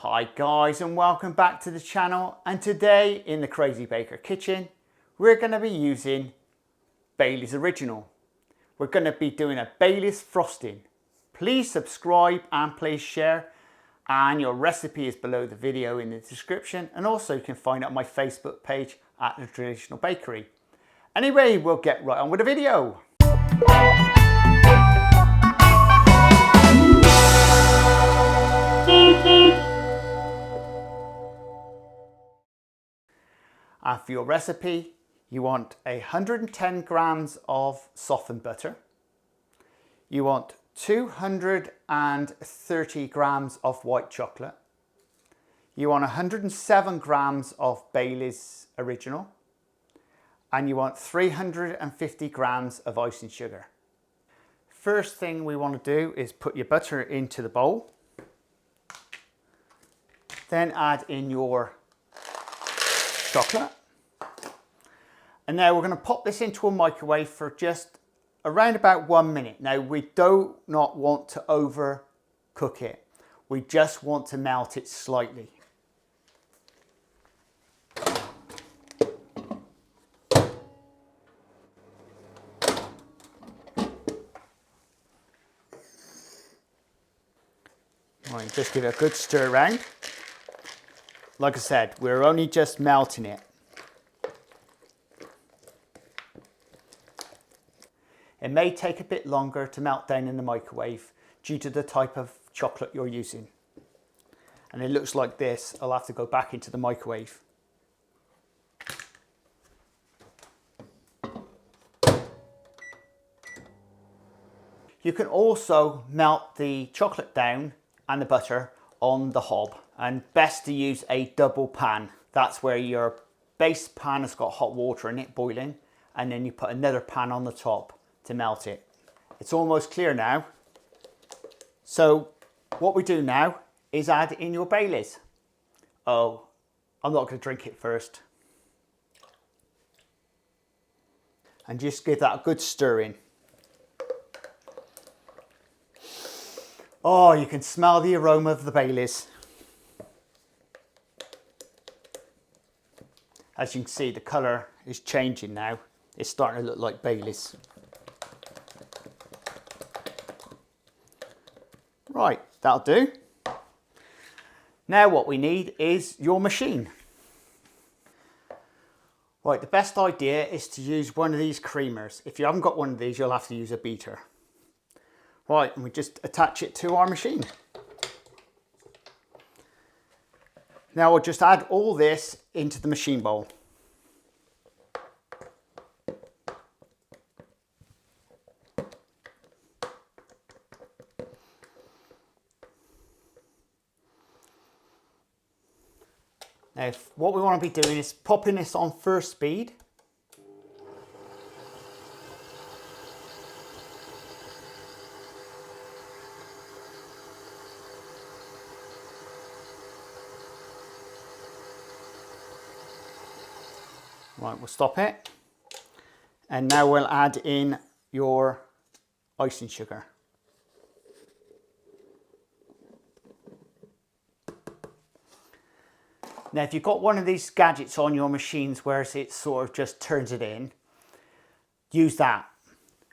Hi guys, and welcome back to the channel. And today in the Crazy Baker kitchen we're going to be using Bailey's Original. We're going to be doing a Bailey's frosting. Please subscribe and please share, and your recipe is below the video in the description, and also you can find it on my Facebook page at The Traditional Bakery. Anyway, we'll get right on with the video. And for your recipe, you want 110 grams of softened butter. You want 230 grams of white chocolate. You want 107 grams of Bailey's Original. And you want 350 grams of icing sugar. First thing we want to do is put your butter into the bowl. Then add in your chocolate. And now we're going to pop this into a microwave for just around about 1 minute. Now we do not want to overcook it. We just want to melt it slightly. Right, just give it a good stir around. Like I said, we're only just melting it. It may take a bit longer to melt down in the microwave due to the type of chocolate you're using. And it looks like this. I'll have to go back into the microwave. You can also melt the chocolate down and the butter on the hob, and best to use a double pan. That's where your base pan has got hot water in it boiling, and then you put another pan on the top to melt it. It's almost clear now. So what we do now is add in your Bailey's. Oh, I'm not going to drink it first. And just give that a good stir in. Oh, you can smell the aroma of the Bailey's. As you can see, the colour is changing now. It's starting to look like Bailey's. Right, that'll do. Now what we need is your machine. Right, the best idea is to use one of these creamers. If you haven't got one of these, you'll have to use a beater. Right, and we just attach it to our machine. Now we'll just add all this into the machine bowl. Now, what we want to be doing is popping this on first speed. Right, we'll stop it. And now we'll add in your icing sugar. Now, if you've got one of these gadgets on your machines where it sort of just turns it in, use that.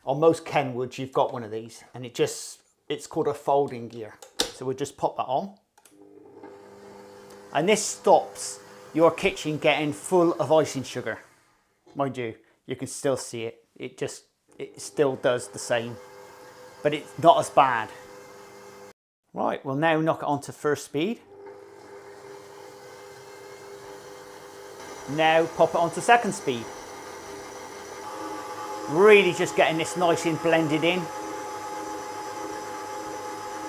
On most Kenwoods, you've got one of these, and it's called a folding gear. So we'll just pop that on. And this stops your kitchen getting full of icing sugar. Mind you, you can still see it. It still does the same, but it's not as bad. Right, we'll now knock it on to first speed. Now pop it onto second speed. Really just getting this nice and blended in.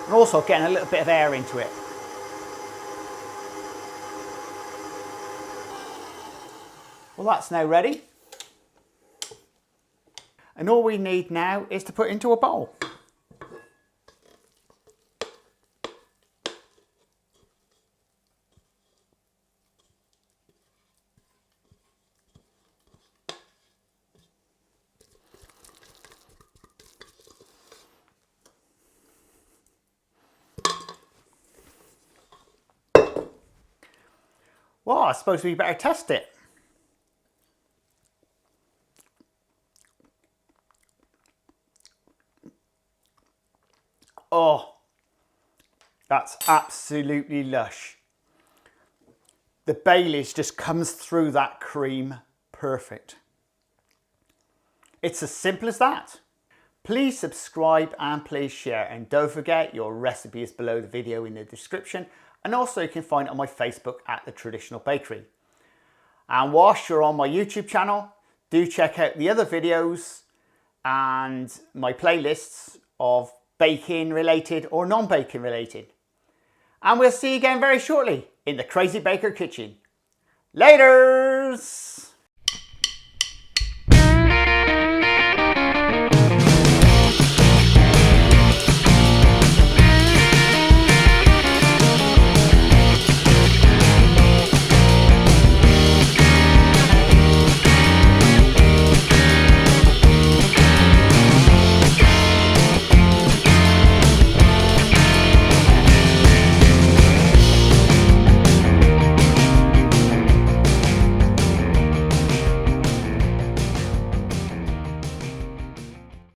And also getting a little bit of air into it. Well, that's now ready. And all we need now is to put it into a bowl. Well, I suppose we better test it. Oh, that's absolutely lush. The Baileys just comes through that cream perfect. It's as simple as that. Please subscribe and please share, and don't forget your recipe is below the video in the description, and also you can find it on my Facebook at The Traditional Bakery. And whilst you're on my YouTube channel, do check out the other videos and my playlists of baking related or non-baking related. And we'll see you again very shortly in the Crazy Baker Kitchen. Laters!